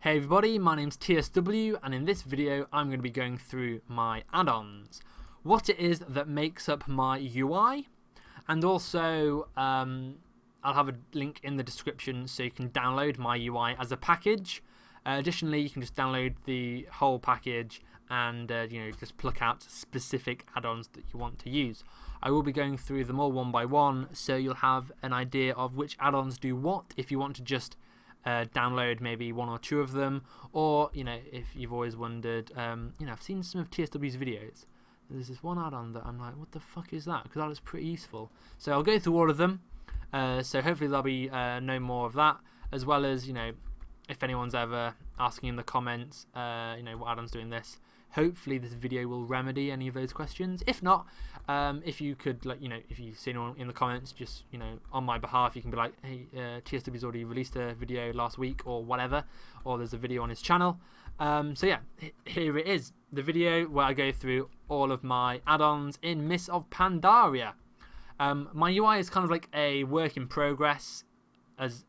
Hey everybody, my name's TSW and in this video I'm going to be going through my add-ons, what it is that makes up my UI, and also I'll have a link in the description so you can download my UI as a package. Additionally, you can just download the whole package and just pluck out specific add-ons that you want to use. I will be going through them all one by one so you'll have an idea of which add-ons do what if you want to just download maybe one or two of them, or if you've always wondered, I've seen some of TSW's videos. There's this one add-on that I'm like, what the fuck is that? Because that looks pretty useful. So I'll go through all of them. So hopefully there'll be no more of that, as well as if anyone's ever asking in the comments, what add-on's doing this. Hopefully this video will remedy any of those questions. If not, if you could, if you see anyone in the comments, just, on my behalf, you can be like, hey, TSW's already released a video last week or whatever, or there's a video on his channel. So yeah, here it is, the video where I go through all of my add-ons in Mists of Pandaria. My UI is kind of like a work in progress, as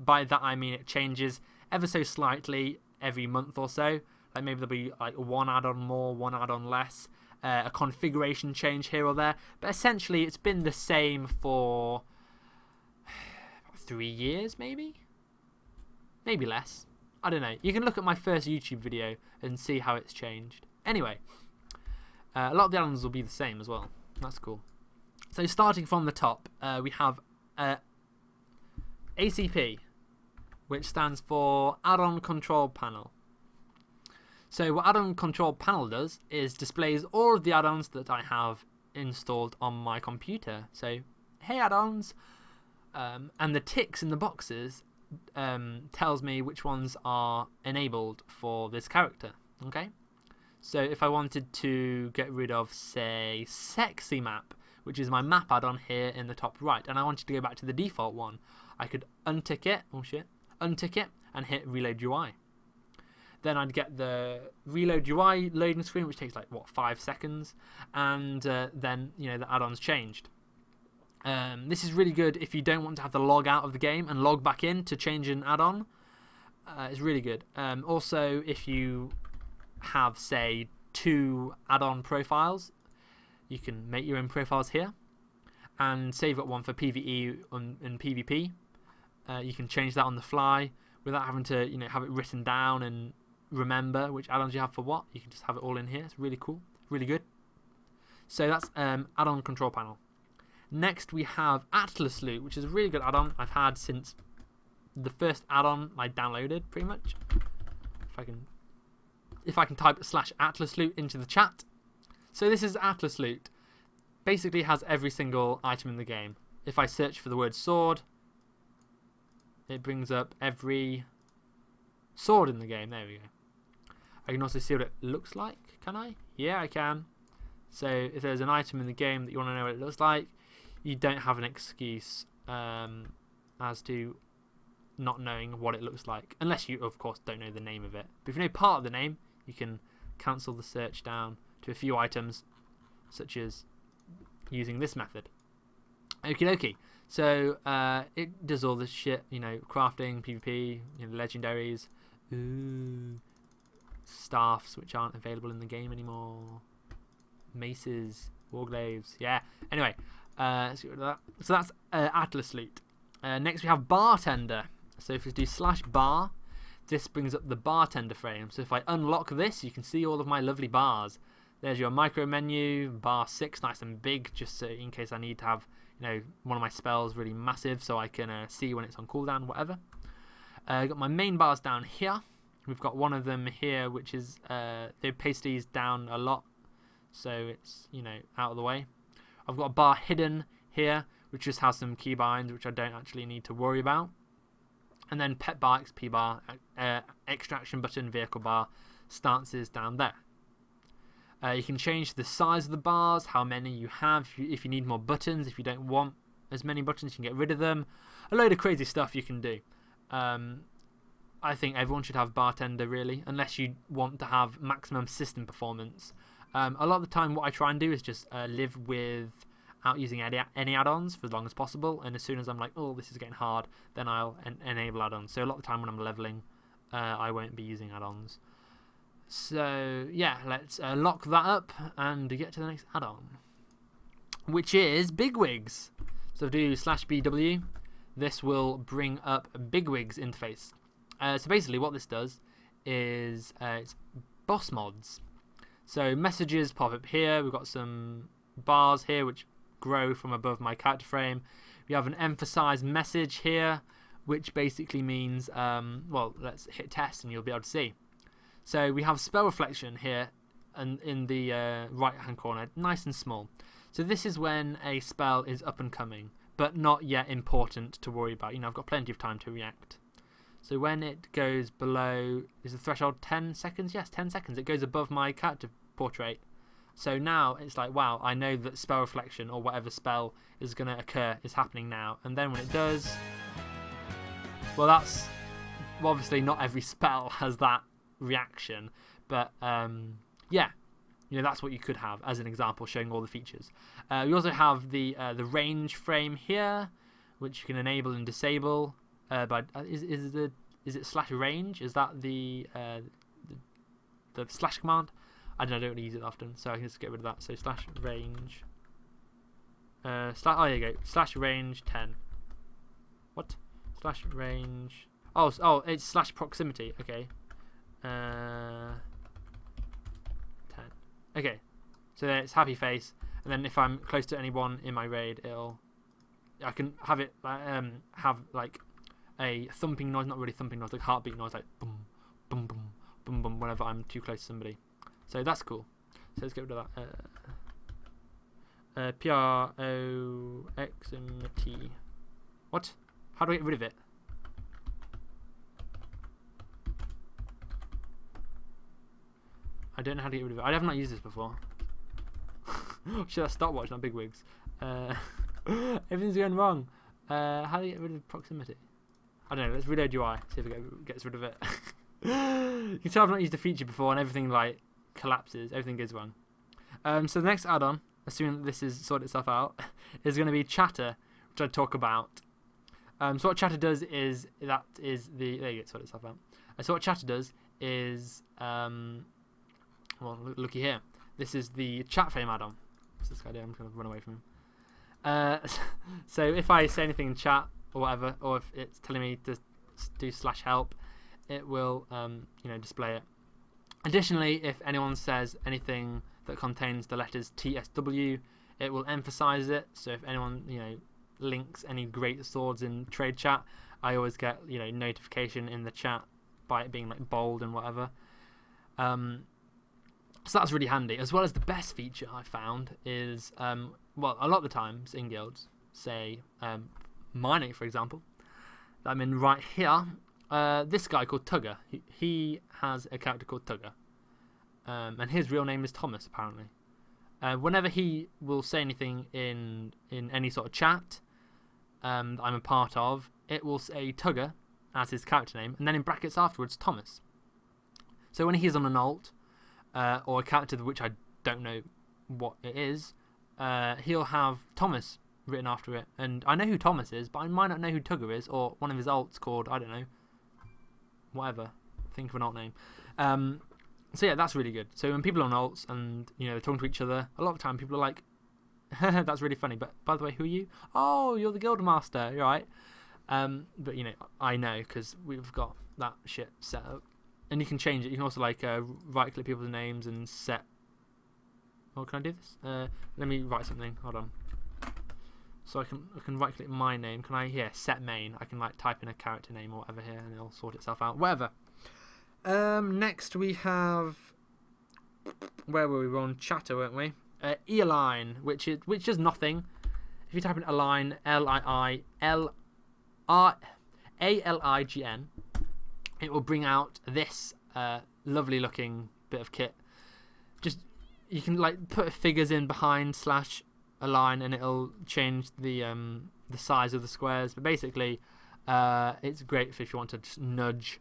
by that I mean it changes ever so slightly every month or so. Like maybe there'll be like one add-on more, one add-on less, a configuration change here or there. But essentially, it's been the same for 3 years, maybe less. I don't know. You can look at my first YouTube video and see how it's changed. Anyway, a lot of the add-ons will be the same as well. That's cool. So starting from the top, we have ACP, which stands for Add-on Control Panel. So what Add-on Control Panel does is displays all of the add-ons that I have installed on my computer. So, hey add-ons, and the ticks in the boxes tells me which ones are enabled for this character. Okay, so if I wanted to get rid of, say, Sexy Map, which is my map add-on here in the top right, and I wanted to go back to the default one, I could untick it. Oh shit! Untick it and hit Reload UI. Then I'd get the Reload UI loading screen, which takes like, what, 5 seconds, and then, the add-on's changed. This is really good if you don't want to have to log out of the game and log back in to change an add-on. It's really good. Also, if you have, say, 2 add-on profiles, you can make your own profiles here, and save up one for PvE and PvP. You can change that on the fly without having to, have it written down and remember which add-ons you have for what. You can just have it all in here. It's really cool, really good. So that's add-on control panel. Next we have Atlas Loot, which is a really good add-on I've had since the first add-on I downloaded, pretty much. If I can type /Atlas Loot into the chat. So this is Atlas Loot. Basically has every single item in the game. If I search for the word sword, it brings up every sword in the game. There we go. I can also see what it looks like. Can I? Yeah, I can. So if there's an item in the game that you want to know what it looks like, you don't have an excuse as to not knowing what it looks like, unless you, of course, don't know the name of it. But if you know part of the name, you can cancel the search down to a few items, such as using this method. Okie dokie. So it does all this shit, crafting, PvP, legendaries, staffs which aren't available in the game anymore, maces, warglaves, yeah. Anyway, let's get rid of that. So that's Atlas Loot. Next we have Bartender. So if we do /bar, this brings up the bartender frame. So if I unlock this, you can see all of my lovely bars. There's your micro menu, bar 6, nice and big, just so in case I need to have one of my spells really massive so I can see when it's on cooldown, whatever. I've got my main bars down here. We've got one of them here, which is, they paste these down a lot, so it's, out of the way. I've got a bar hidden here, which just has some keybinds, which I don't actually need to worry about. And then pet bar, XP bar, extraction button, vehicle bar, stances down there. You can change the size of the bars, how many you have, if you need more buttons. If you don't want as many buttons, you can get rid of them. A load of crazy stuff you can do. I think everyone should have Bartender, really, unless you want to have maximum system performance. A lot of the time what I try and do is just live without using any add-ons for as long as possible, and as soon as I'm like, oh, this is getting hard, then I'll enable add-ons. So a lot of the time when I'm leveling, I won't be using add-ons. So yeah, let's lock that up and get to the next add-on, which is bigwigs. So do /bw. This will bring up bigwigs interface. So basically what this does is it's boss mods. So messages pop up here. We've got some bars here which grow from above my character frame. We have an emphasized message here, which basically means, well, let's hit test and you'll be able to see. So we have spell reflection here and in the right hand corner, nice and small. So this is when a spell is up and coming, but not yet important to worry about. You know, I've got plenty of time to react. So when it goes below, is the threshold 10 seconds? Yes, 10 seconds. It goes above my character portrait. So now it's like, wow, I know that spell reflection or whatever spell is going to occur is happening now. And then when it does, well, that's obviously not every spell has that reaction, but yeah, you know, that's what you could have as an example, showing all the features. We also have the range frame here, which you can enable and disable. But is it /range? Is that the slash command? I don't know, I don't really use it often, so I can just get rid of that. So /range. Oh, there you go. /range 10. What? /range. Oh, it's /proximity. Okay. 10. Okay. So then it's happy face, and then if I'm close to anyone in my raid, I can have it have like a thumping noise, not really thumping noise, like heartbeat noise, like boom, boom, boom, boom, boom, whenever I'm too close to somebody. So that's cool. So let's get rid of that. proximity. What? How do I get rid of it? I don't know how to get rid of it. I have not used this before. Should I stopwatch, not bigwigs? Everything's going wrong. How do you get rid of proximity? I don't know. Let's reload UI. See if it gets rid of it. You can tell I've not used the feature before, and everything like collapses. Everything goes wrong. So the next add-on, assuming that this has sorted itself out, is going to be chatter, which I talk about. So what chatter does is there you go, it sorted itself out. So what chatter does is well, looky here. This is the chat frame add-on. What's this guy doing? I'm going to run away from him. So if I say anything in chat or whatever, or if it's telling me to do /help, it will you know, display it. Additionally, if anyone says anything that contains the letters TSW, it will emphasize it. So if anyone, you know, links any great swords in trade chat, I always get, you know, notification in the chat by it being like bold and whatever. So that's really handy. As well as the best feature I found is, well, a lot of the times in guilds, say mining for example, that I'm in right here, this guy called Tugger, he has a character called Tugger, and his real name is Thomas apparently. Whenever he will say anything in any sort of chat that I'm a part of, it will say Tugger as his character name, and then in brackets afterwards Thomas. So when he's on an alt, or a character which I don't know what it is, he'll have Thomas written after it, and I know who Thomas is, but I might not know who Tugger is, or one of his alts called, I don't know, whatever, think of an alt name. So yeah, that's really good. So when people are on alts and, you know, they're talking to each other, a lot of the time people are like, that's really funny, but by the way, who are you? Oh, you're the guild master, you're right. But you know, I know because we've got that shit set up. And you can change it. You can also like right click people's names and set. Oh, can I do this? Let me write something. Hold on. So I can right click my name. Can I? Yeah, set main. I can like type in a character name or whatever here, and it'll sort itself out. Whatever. Next we have. Where were we? We were on chatter, weren't we? E-align, which does nothing. If you type in align, ALIGN. It will bring out this lovely looking bit of kit. Just, you can like put figures in behind /align and it'll change the size of the squares. But basically, it's great if you want to just nudge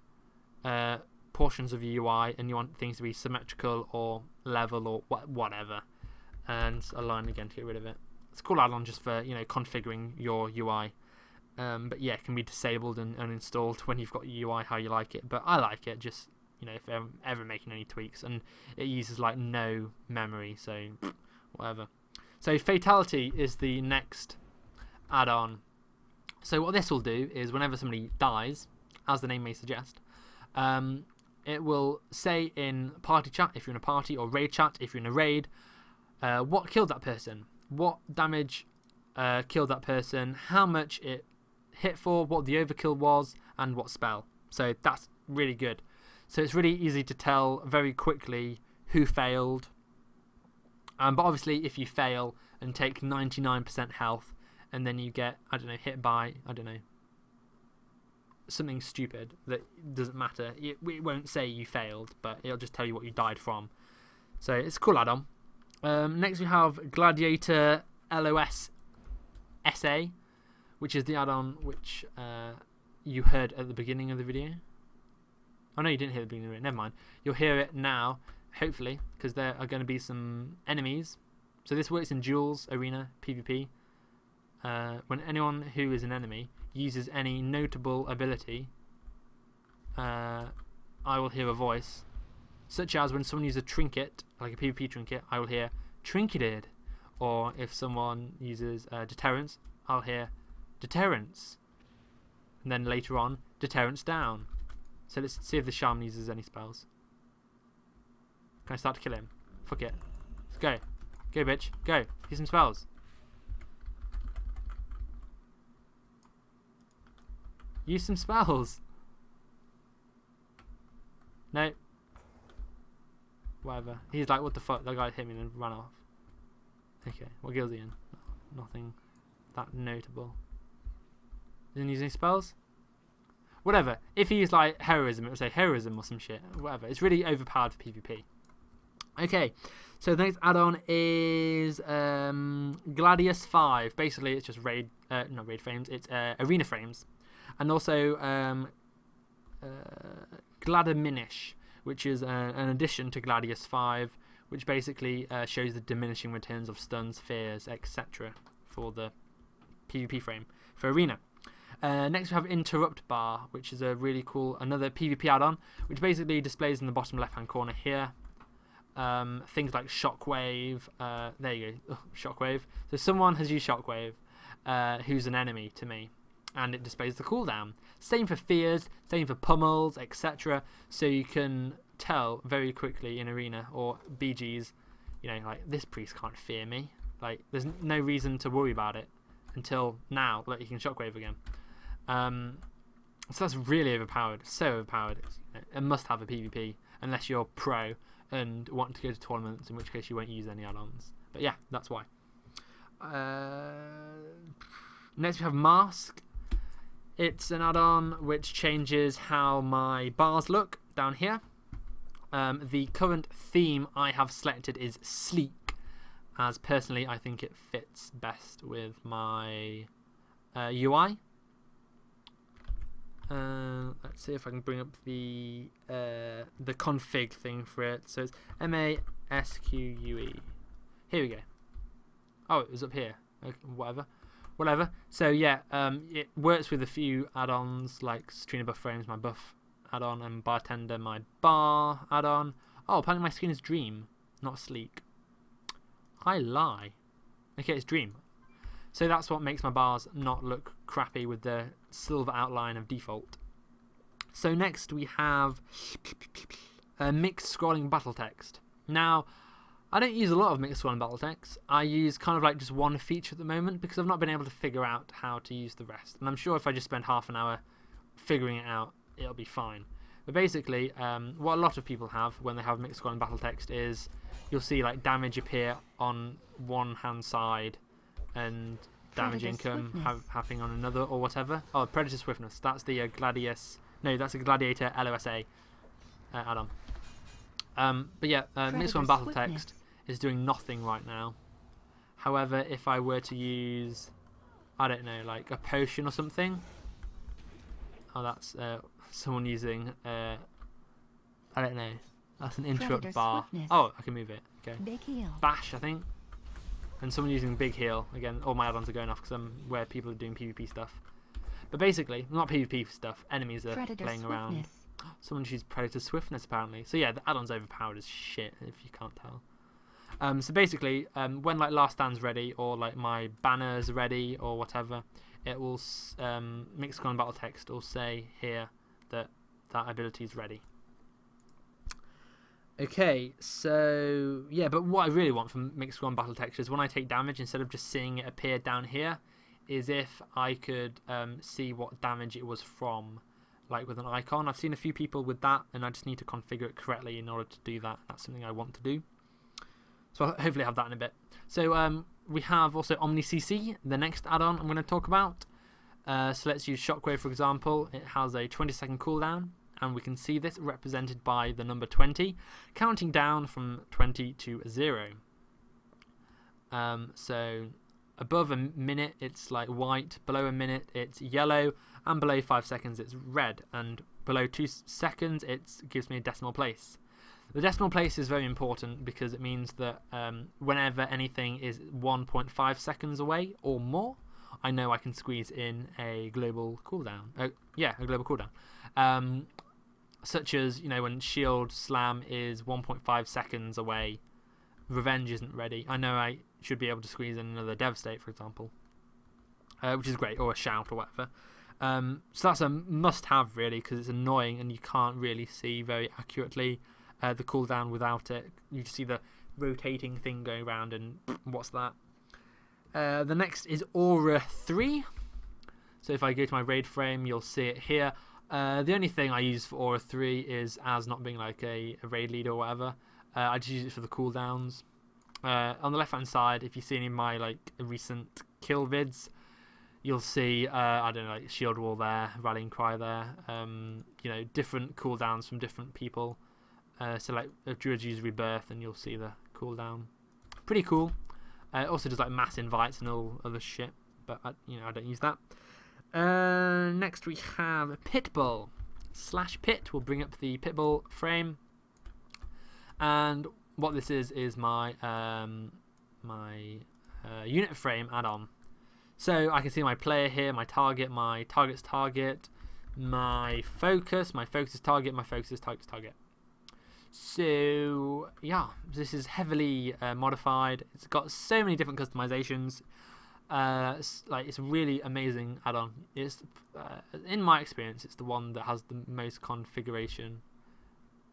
portions of your UI and you want things to be symmetrical or level or whatever. And align again to get rid of it. It's a cool add-on just for, you know, configuring your UI. But yeah, it can be disabled and uninstalled when you've got your UI how you like it. But I like it, just, you know, if I'm ever making any tweaks. And it uses like no memory, so whatever. So Fatality is the next add-on. So what this will do is whenever somebody dies, as the name may suggest, it will say in party chat, if you're in a party, or raid chat, if you're in a raid, what killed that person, what damage killed that person, how much it hit for, what the overkill was, and what spell. So that's really good. So it's really easy to tell very quickly who failed. But obviously if you fail and take 99% health and then you get, I don't know, hit by, I don't know, something stupid that doesn't matter, it won't say you failed, but it'll just tell you what you died from. So it's a cool add-on. Next we have Gladiator LOS SA, which is the add-on which you heard at the beginning of the video. Oh no, you didn't hear the beginning of it, never mind. You'll hear it now, hopefully, because there are going to be some enemies. So this works in duels, arena, PvP. When anyone who is an enemy uses any notable ability, I will hear a voice, such as when someone uses a trinket, like a PvP trinket, I will hear trinketed. Or if someone uses deterrence, I'll hear deterrence. And then later on, deterrence down. So let's see if the shaman uses any spells. Can I start to kill him? Fuck it. Let's go. Go, bitch. Go. Use some spells. Use some spells. No. Whatever. He's like, what the fuck? That guy hit me and ran off. Okay. What guild's he in? Nothing that notable. Doesn't use any spells? Whatever. If he used like heroism, it would say heroism or some shit. Whatever. It's really overpowered for PvP. Okay. So the next add-on is Gladius 5. Basically, it's just raid, not raid frames. It's arena frames. And also Gladiminish, which is an addition to Gladius 5, which basically shows the diminishing returns of stuns, fears, etc. for the PvP frame for arena. Next we have Interrupt Bar, which is a really cool, another PvP add-on, which basically displays in the bottom left-hand corner here things like Shockwave. There you go, Shockwave. So someone has used Shockwave who's an enemy to me, and it displays the cooldown. Same for fears, same for pummels, etc. So you can tell very quickly in arena or BGs, you know, like this priest can't fear me. Like there's no reason to worry about it until now. Look, you can Shockwave again. So that's really overpowered. So overpowered. It's, you know, it must have a PvP unless you're pro and want to go to tournaments, in which case you won't use any add-ons. But yeah, that's why. Next we have Mask. It's an add-on which changes how my bars look down here. The current theme I have selected is sleek, as personally I think it fits best with my UI. Let's see if I can bring up the config thing for it. So it's MASQUE. Here we go. Oh, it was up here. Okay, whatever. So yeah, it works with a few add-ons like Streamer Buff Frames, my buff add-on, and Bartender, my bar add-on. Oh, apparently my skin is Dream, not Sleek. I lie. Okay, it's Dream. So that's what makes my bars not look crappy with the silver outline of default. So next we have mixed scrolling battle text. Now, I don't use a lot of mixed scrolling battle text. I use kind of like just one feature at the moment because I've not been able to figure out how to use the rest. And I'm sure if I just spend half an hour figuring it out, it'll be fine. But basically, what a lot of people have when they have mixed scrolling battle text is you'll see like damage appear on one hand side and damage income happening on another or whatever. Oh, Predator Swiftness. That's the Gladius. No, that's a Gladiator LOSA add-on. But yeah, mixed scrolling battle text is doing nothing right now. However, if I were to use, I don't know, like a potion or something. Oh, that's someone using, I don't know. That's an interrupt bar. Oh, I can move it. Okay. Bash, I think. And someone using Big Heal. Again, all my add-ons are going off because I'm where people are doing PvP stuff. But basically, not PvP stuff. Enemies are Predator playing around. swiftness. Someone chooses Predator Swiftness apparently. So yeah, the add-on's overpowered as shit if you can't tell. So basically, when like last stand's ready or like my banner's ready or whatever, it will Mixicon battle text will say here that that ability is ready. Okay, so yeah, but what I really want from Mixicon battle text is when I take damage, instead of just seeing it appear down here, is if I could see what damage it was from, like with an icon. I've seen a few people with that, and I just need to configure it correctly in order to do that. That's something I want to do. So I'll hopefully have that in a bit. So we have also OmniCC, the next add-on I'm going to talk about. So let's use Shockwave for example. It has a 20-second cooldown, and we can see this represented by the number 20, counting down from 20 to 0. So above a minute it's like white, below a minute it's yellow, and below 5 seconds it's red, and below 2 seconds it gives me a decimal place. The decimal place is very important because it means that whenever anything is 1.5 seconds away or more, I know I can squeeze in a global cooldown. Yeah, a global cooldown. Such as, you know, when Shield Slam is 1.5 seconds away, Revenge isn't ready. I know I should be able to squeeze in another Devastate, for example, which is great, or a Shout or whatever. So that's a must-have, really, because it's annoying and you can't really see very accurately the cooldown without it. You just see the rotating thing going around, and what's that? The next is Aura 3. So if I go to my raid frame, you'll see it here. The only thing I use for Aura 3 is as not being like a raid leader or whatever. I just use it for the cooldowns. On the left hand side, if you see any of my like recent kill vids, you'll see I don't know, like Shield Wall there, Rallying Cry there. You know, different cooldowns from different people. So like if Druids use Rebirth, and you'll see the cooldown. Pretty cool. It also does like mass invites and all other shit, but you know, I don't use that. Next we have Pitbull. /pit will bring up the Pitbull frame, and what this is my unit frame add-on. So I can see my player here, my target's target, my focus is target, my focus is target. So yeah, this is heavily modified. It's got so many different customizations. It's a really amazing add-on. It's in my experience, it's the one that has the most configuration.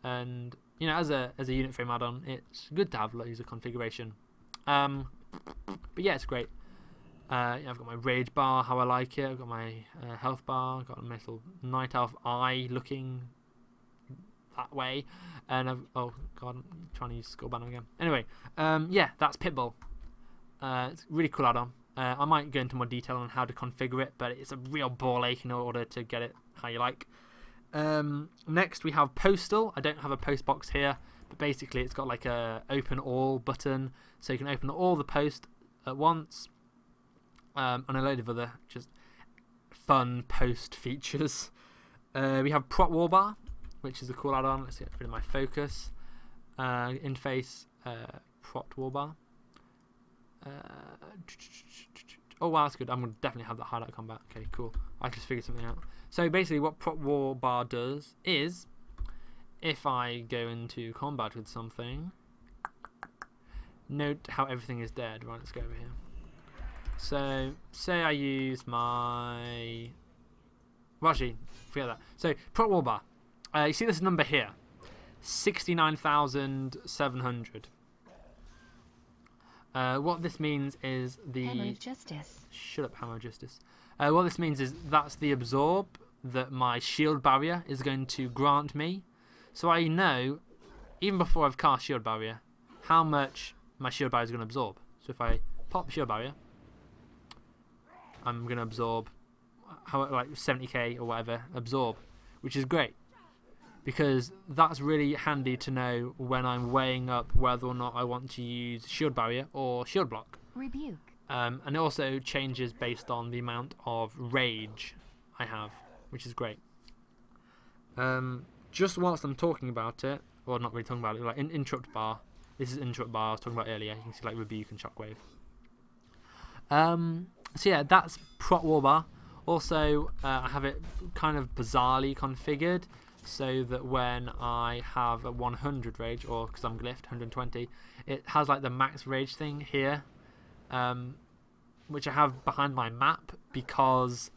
And you know, as a unit frame add-on, it's good to have loads of configuration. But yeah, it's great. I've got my rage bar, how I like it. I've got my health bar. I've got a little night elf eye looking that way, and oh god, I'm trying to use Skull Banner again. Anyway, yeah, that's Pitbull. It's a really cool add-on. I might go into more detail on how to configure it, but it's a real ball ache in order to get it how you like. Next we have Postal. I don't have a post box here, but basically it's got like a open all button, so you can open all the posts at once, and a load of other just fun post features. We have Prot Warbar, which is a cool add-on. Let's get rid of my focus. Interface Prot Warbar. Oh wow, that's good. I'm going to definitely have that highlight combat. Okay, cool. I just figured something out. So basically what Prot Warbar does is, if I go into combat with something, note how everything is dead. Right, let's go over here. So, say I use my... Well, actually, forget that. So, Prot Warbar. You see this number here, 69,700. What this means is the... Hammer of Justice. Shut up, Hammer of Justice. What this means is that's the absorb that my shield barrier is going to grant me. So I know, even before I've cast shield barrier, how much my shield barrier is going to absorb. So if I pop shield barrier, I'm going to absorb like 70k or whatever, absorb, which is great. Because that's really handy to know when I'm weighing up whether or not I want to use shield barrier or shield block. Rebuke. And it also changes based on the amount of rage I have, which is great. Just whilst I'm talking about it, or not really talking about it, like interrupt bar. This is interrupt bar I was talking about earlier. You can see like rebuke and shockwave. So yeah, that's Prot Warbar. Also, I have it kind of bizarrely configured so that when I have a 100 rage, or because I'm glyphed 120, it has like the max rage thing here, which I have behind my map because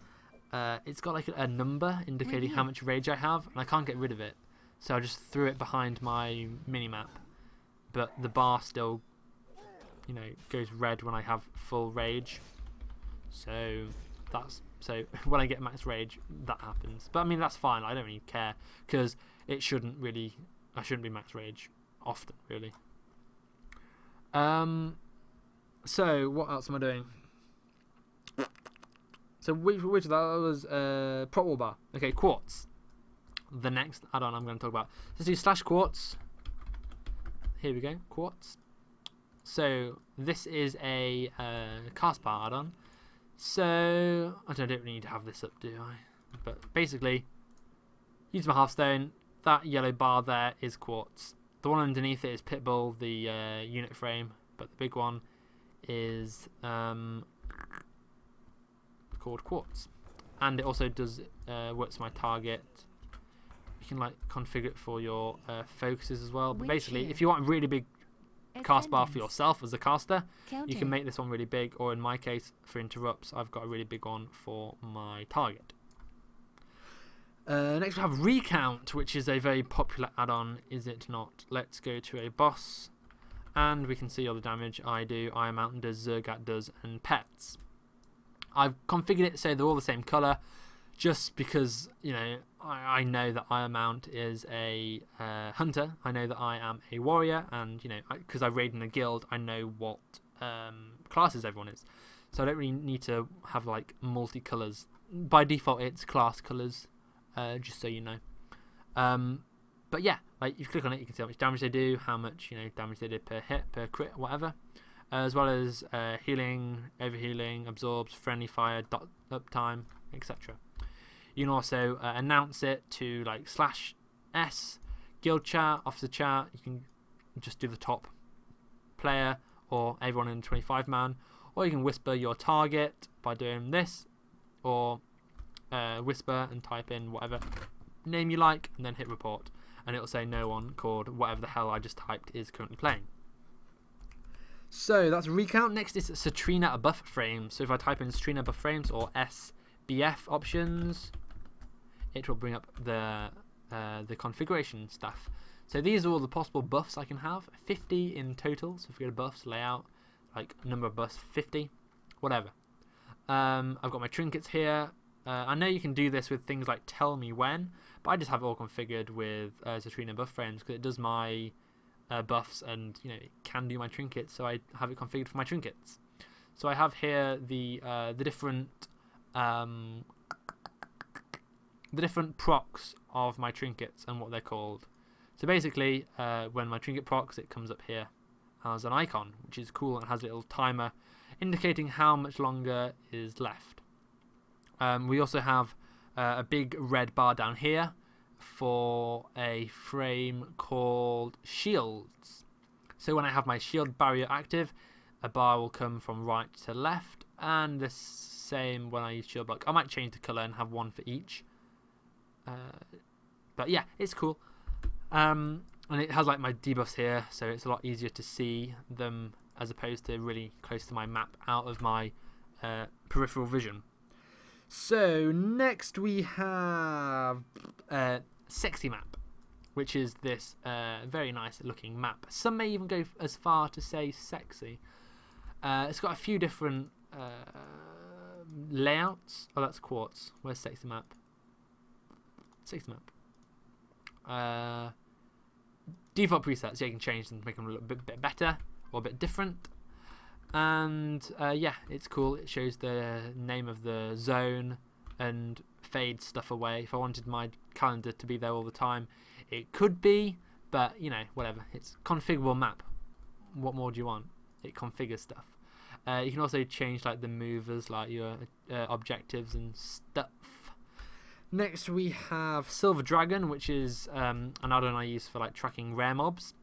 it's got like a number indicating how much rage I have, and I can't get rid of it. So I just threw it behind my minimap, but the bar still, you know, goes red when I have full rage. So when I get max rage, that happens. But I mean, that's fine. I don't really care because I shouldn't be max rage often, really. So what else am I doing? So which of that was prop wall bar? Okay, quartz. The next add-on I'm going to talk about. Let's do /quartz. Here we go, quartz. So this is a cast bar add-on. So I don't really need to have this up, do I? But basically, use my Hearthstone. That yellow bar there is quartz. The one underneath it is Pitbull, the unit frame, but the big one is called quartz, and it also does works my target. You can like configure it for your focuses as well. But basically, if you want a really big cast bar for yourself as a caster, you can make this one really big, or in my case for interrupts, I've got a really big one for my target. Next we have recount, which is a very popular add-on, is it not? Let's go to a boss and we can see all the damage I do, Iron Mountain does, Zergat does, and pets. I've configured it so they're all the same colour, just because, you know, I know that Iron Mount is a hunter. I know that I am a warrior, and, you know, because I raid in a guild, I know what classes everyone is. So I don't really need to have like multi-colours. By default, it's class colours, just so you know. But yeah, like if you click on it, you can see how much damage they do, how much, you know, damage they did per hit, per crit, whatever. As well as healing, overhealing, absorbs, friendly fire, dot uptime, etc. You can also announce it to like /s, guild chat, officer chat. You can just do the top player or everyone in 25-man, or you can whisper your target by doing this, or whisper and type in whatever name you like and then hit report, and it'll say no one called whatever the hell I just typed is currently playing. So that's recount. Next is Citrina buff frames. So if I type in Citrina buff frames or SBF options, it will bring up the configuration stuff. So these are all the possible buffs I can have. 50 in total. So if we go to buffs, layout, like number of buffs, 50, whatever. I've got my trinkets here. I know you can do this with things like tell me when, but I just have it all configured with Citrina buff frames because it does my buffs, and you know, it can do my trinkets, so I have it configured for my trinkets. So I have here the different procs of my trinkets and what they're called. So basically, when my trinket procs, it comes up here as an icon, which is cool, and has a little timer indicating how much longer is left. We also have a big red bar down here for a frame called shields. So when I have my shield barrier active, a bar will come from right to left, and the same when I use shield block. I might change the colour and have one for each. But yeah, it's cool. And it has like my debuffs here, so it's a lot easier to see them as opposed to really close to my map out of my peripheral vision. So next we have Sexy Map, which is this very nice looking map. Some may even go as far to say sexy. It's got a few different layouts. Oh, that's quartz. Where's Sexy Map? Sexy Map. Default presets, yeah, you can change them to make them a little bit better or a bit different. And yeah, it's cool. It shows the name of the zone and fades stuff away. If I wanted my calendar to be there all the time, it could be, but you know, whatever. It's configurable map. What more do you want? It configures stuff. You can also change like the movers, like your objectives and stuff. Next we have Silver Dragon, which is an add-on I use for like tracking rare mobs.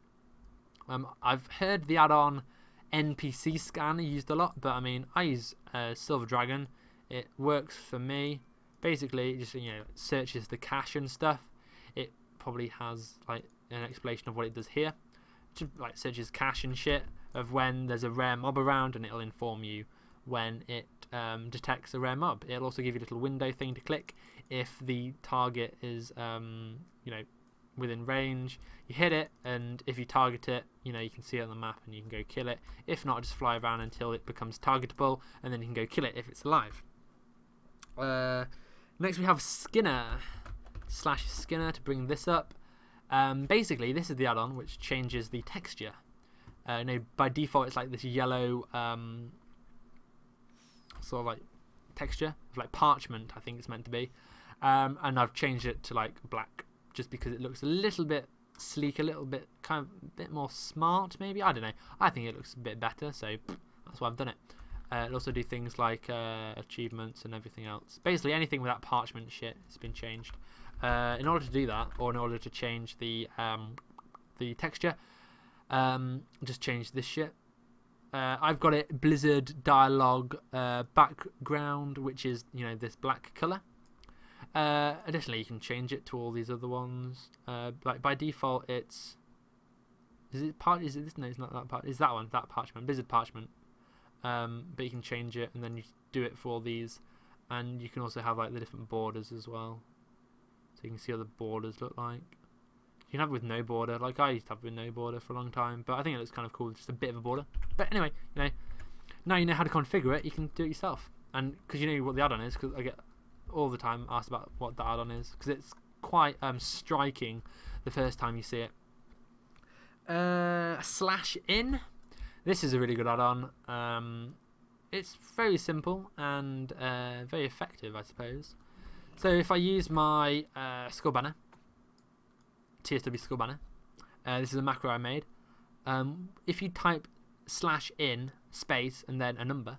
I've heard the add-on NPC scan used a lot, but I mean, I use Silver Dragon. It works for me. Basically, it just searches the cache and stuff. It probably has like an explanation of what it does here. Just like searches cache and shit of when there's a rare mob around, and it'll inform you when it detects a rare mob. It'll also give you a little window thing to click if the target is within range. You hit it, and if you target it, you can see it on the map and you can go kill it. If not, just fly around until it becomes targetable, and then you can go kill it if it's alive. Next we have Skinner /Skinner to bring this up. Basically, this is the add-on which changes the texture. By default it's like this yellow sort of like texture of like parchment, I think it's meant to be, and I've changed it to like black just because it looks a little bit sleek, a little bit kind of a bit more smart maybe. I don't know, I think it looks a bit better, so that's why I've done it. It'll also do things like achievements and everything else. Basically anything with that parchment shit has been changed. In order to do that, or in order to change the texture, just change this shit. I've got it Blizzard dialogue background, which is this black color. Additionally, you can change it to all these other ones. Like by default, it's is it this? No, it's not that part. Is that one? That parchment, Blizzard parchment. But you can change it, and then you do it for all these, and you can also have like the different borders as well, so you can see what the borders look like. You can have it with no border, like I used to have it with no border for a long time, but I think it looks kind of cool, just a bit of a border. But anyway, now you know how to configure it, you can do it yourself. And because you know what the add-on is, because I get all the time asked about what the add-on is, because it's quite striking the first time you see it. /in. This is a really good add-on. It's very simple and very effective, I suppose. So if I use my skull banner, TSW skull banner, this is a macro I made. If you type /in space and then a number,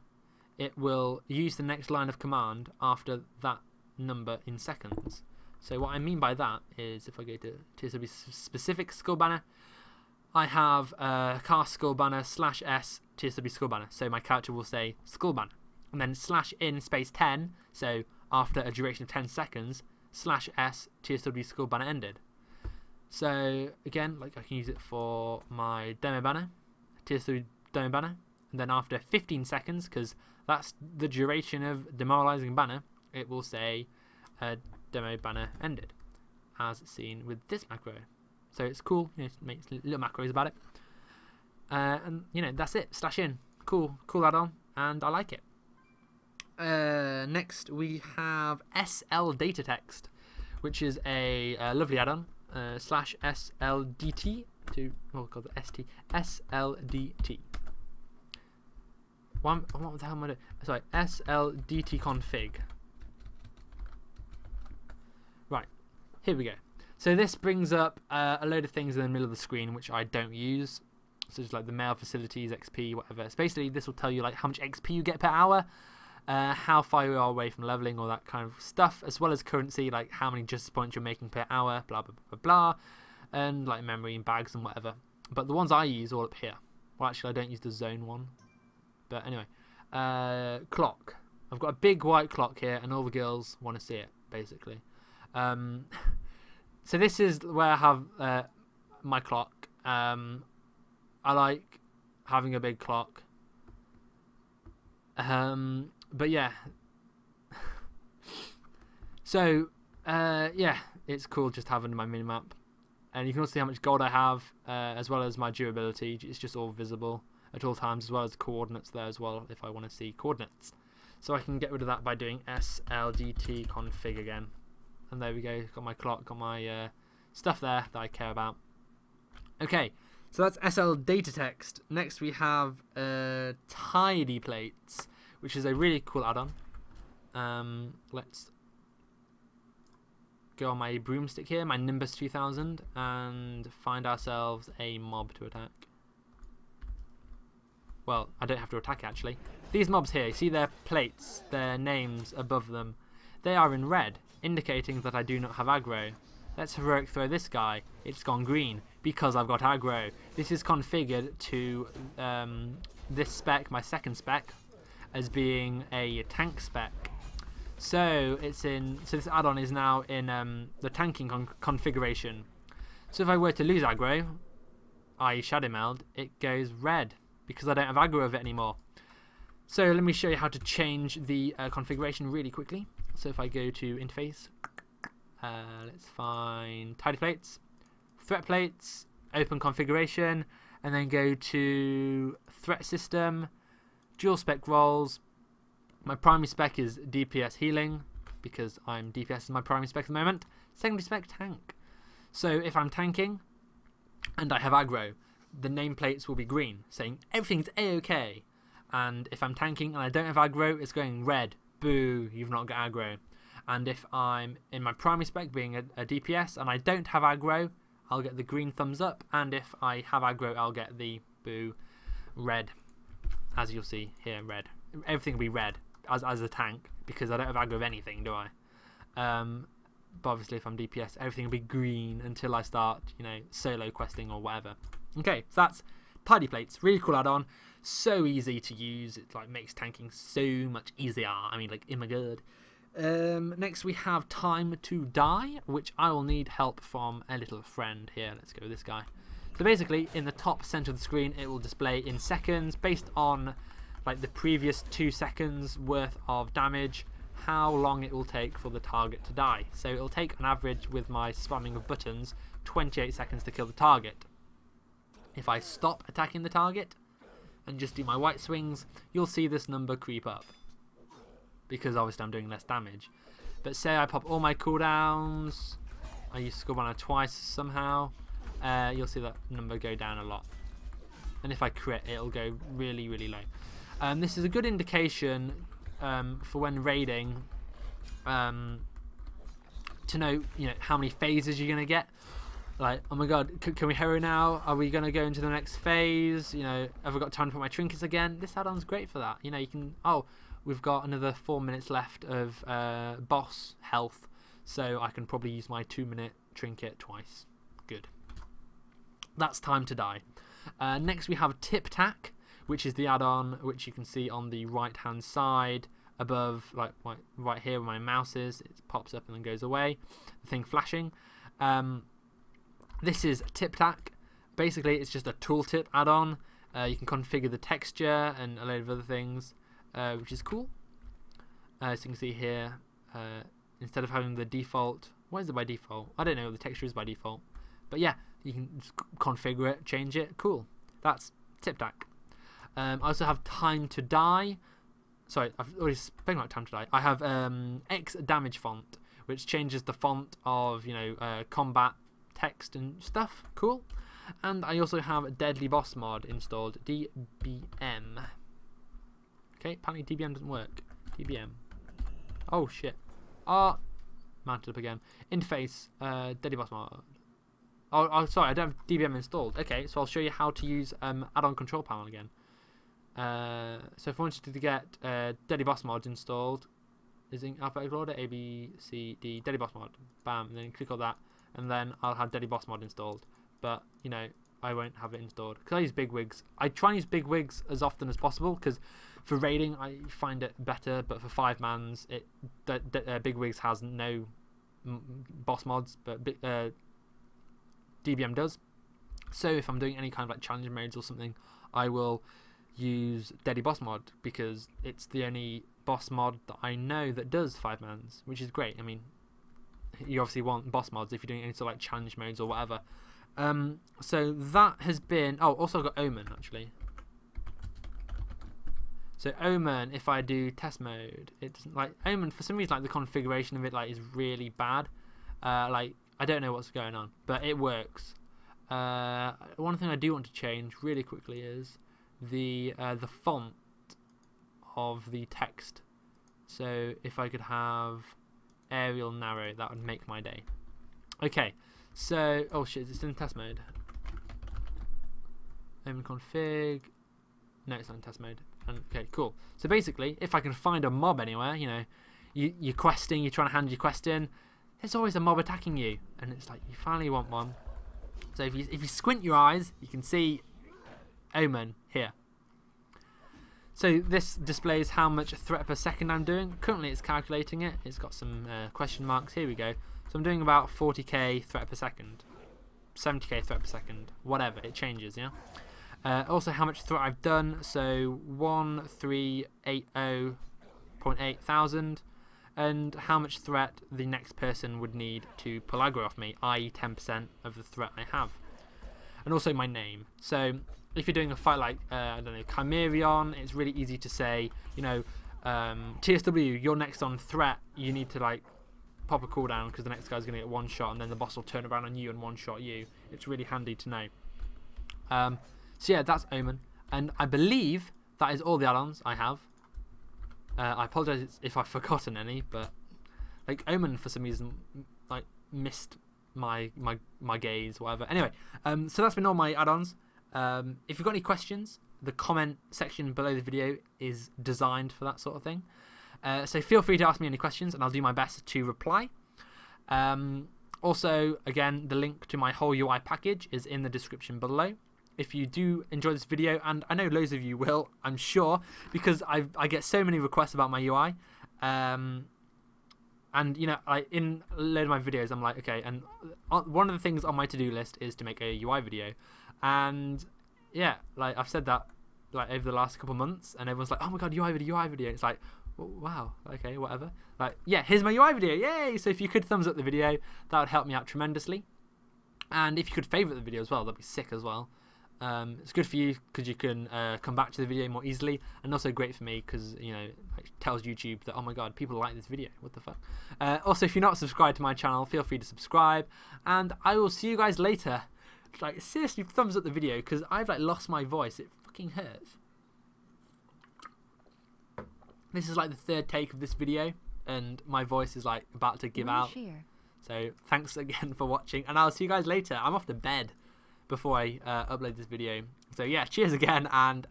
it will use the next line of command after that number in seconds. So what I mean by that is, if I go to TSW specific skull banner, I have cast skull banner /s TSW skull banner. So my character will say skull banner, and then /in space 10. So after a duration of 10 seconds, /s TSW skull banner ended. So again, like I can use it for my demo banner, TSW demo banner, and then after 15 seconds, because that's the duration of demoralizing banner, it will say demo banner ended, as seen with this macro. So it's cool, it makes little macros about it. And that's it, /in. Cool add-on, and I like it. Next we have SL data text, which is a lovely add-on. /SLDT to ST SLDT. What the hell am I doing? Sorry, SLDT config. Right, here we go. So this brings up a load of things in the middle of the screen which I don't use, such as like the mail facilities, XP, whatever. So basically this will tell you like how much XP you get per hour, how far you are away from leveling, all that kind of stuff, as well as currency, like how many justice points you're making per hour, blah blah blah blah, and like memory and bags and whatever. But the ones I use all up here. Well, actually I don't use the zone one, but anyway. Clock. I've got a big white clock here, and all the girls want to see it, basically. So this is where I have my clock. I like having a big clock. But yeah. So yeah, it's cool just having my minimap, and you can also see how much gold I have, as well as my durability. It's just all visible at all times, as well as coordinates there as well if I want to see coordinates. So I can get rid of that by doing SLDT config again. And there we go, got my clock, got my stuff there that I care about. Okay, so that's SL data text. Next we have tidy plates, which is a really cool add-on. Let's go on my broomstick here, my Nimbus 2000, and find ourselves a mob to attack. Well, I don't have to attack actually. These mobs here, you see their plates, their names above them, they are in red, indicating that I do not have aggro. Let's heroic throw this guy. It's gone green because I've got aggro. This is configured to this spec, my second spec, as being a tank spec. So it's in. So this add-on is now in the tanking configuration. So if I were to lose aggro, i.e. Shadow Meld, it goes red because I don't have aggro of it anymore. So let me show you how to change the configuration really quickly. So if I go to interface, let's find tidy plates, threat plates, open configuration, and then go to threat system, dual spec roles. My primary spec is DPS healing because I'm DPS in my primary spec at the moment. Secondary spec tank. So if I'm tanking and I have aggro, the nameplates will be green, saying everything's a-okay. And if I'm tanking and I don't have aggro, it's going red. Boo, you've not got aggro. And if I'm in my primary spec being a DPS and I don't have aggro, I'll get the green thumbs up. And if I have aggro, I'll get the boo red. As you'll see here, red. Everything will be red as a tank because I don't have aggro of anything, do I? But obviously if I'm DPS, everything will be green until I start, you know, solo questing or whatever. Okay, so that's tidy plates. Really cool add-on. So easy to use. It like makes tanking so much easier. I mean, like, oh my god. Next we have time to die, which I will need help from a little friend here. Let's go with this guy. So basically, in the top center of the screen, it will display in seconds based on like the previous 2 seconds worth of damage, how long it will take for the target to die. So it will take on average, with my spamming of buttons, 28 seconds to kill the target. If I stop attacking the target and just do my white swings, you'll see this number creep up because obviously I'm doing less damage. But say I pop all my cooldowns, I use Skullbanner twice somehow, you'll see that number go down a lot. And if I crit, it'll go really, really low. This is a good indication for when raiding, to know, you know, how many phases you're gonna get. Like, oh my god, can we hero now? Are we gonna go into the next phase? You know, have I got time to put my trinkets again? This add-on's great for that. You know, you can. Oh, we've got another 4 minutes left of boss health, so I can probably use my 2-minute trinket twice. Good. That's time to die. Next we have Tip Tack, which is the add-on which you can see on the right hand side above, like right here where my mouse is. It pops up and then goes away, the thing flashing. This is Tip Tack. Basically it's just a tooltip add-on. You can configure the texture and a load of other things, which is cool. As you can see here, instead of having the default, what is it by default? I don't know what the texture is by default, but yeah, you can just configure it, change it. Cool. That's Tip Tack. I also have time to die. Sorry, I've already spoken about time to die. I have X damage font, which changes the font of, you know, combat text and stuff. Cool. And I also have a Deadly Boss mod installed, DBM. Okay, apparently DBM doesn't work. DBM. Oh shit. Mounted up again. Interface, Deadly Boss mod. Oh, sorry, I don't have DBM installed. Okay, so I'll show you how to use add-on control panel again. So if I wanted to get Deadly Boss mod installed, is in alphabetical order, A, B, C, D, Deadly Boss mod. Bam, and then click on that, and then I'll have Deadly Boss mod installed. But, you know, I won't have it installed because I use big wigs. I try and use big wigs as often as possible because for raiding I find it better, but for 5-mans, big wigs has no boss mods, but DBM does. So if I'm doing any kind of like challenge modes or something, I will use Deadly Boss mod because it's the only boss mod that I know that does 5-mans, which is great. I mean, you obviously want boss mods if you're doing any sort of like challenge modes or whatever. So that has been. Oh, also I've got Omen actually. So Omen, if I do test mode, it doesn't like Omen for some reason. Like the configuration of it like is really bad. Like I don't know what's going on, but it works. One thing I do want to change really quickly is the font of the text. So if I could have Arial narrow, that would make my day. Okay, so oh shit, it's in test mode. Omen config. No, it's not in test mode. And, okay, cool. So basically, if I can find a mob anywhere, you know, you're questing, you're trying to hand your quest in, there's always a mob attacking you, and it's like you finally want one. So if you squint your eyes, you can see Omen here. So this displays how much threat per second I'm doing. Currently it's calculating it. It's got some question marks. Here we go. So I'm doing about 40k threat per second, 70k threat per second, whatever. It changes, yeah. Also how much threat I've done. So 1380.8 thousand, and how much threat the next person would need to pull aggro off me, i.e. 10% of the threat I have. And also my name. So if you're doing a fight like, I don't know, Chimerion, it's really easy to say, you know, TSW, you're next on threat, you need to like pop a cooldown because the next guy's going to get one shot and then the boss will turn around on you and one shot you. It's really handy to know. So yeah, that's Omen. And I believe that is all the add-ons I have. I apologise if I've forgotten any, but like Omen for some reason like missed my gaze, whatever. Anyway, so that's been all my add-ons. If you've got any questions, the comment section below the video is designed for that sort of thing. So feel free to ask me any questions and I'll do my best to reply. Also, again, the link to my whole UI package is in the description below. If you do enjoy this video, and I know loads of you will, I'm sure, because I get so many requests about my UI. And, you know, in a load of my videos, I'm like, okay, and one of the things on my to-do list is to make a UI video. And, yeah, like, I've said that, like, over the last couple of months, and everyone's like, oh my god, UI video. It's like, wow, okay, whatever. Like, yeah, here's my UI video, yay! So if you could thumbs up the video, that would help me out tremendously. And if you could favourite the video as well, that'd be sick as well. It's good for you because you can come back to the video more easily, and also great for me because, you know, it tells YouTube that, oh my god, people like this video, what the fuck. Also, if you're not subscribed to my channel, feel free to subscribe, and I will see you guys later. Like, seriously, thumbs up the video because I've like lost my voice. It fucking hurts. This is like the third take of this video and my voice is like about to give out. So thanks again for watching, and I'll see you guys later. I'm off to bed before I upload this video. So yeah, cheers again, and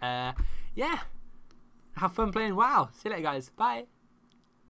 yeah, have fun playing WoW. See you later, guys. Bye.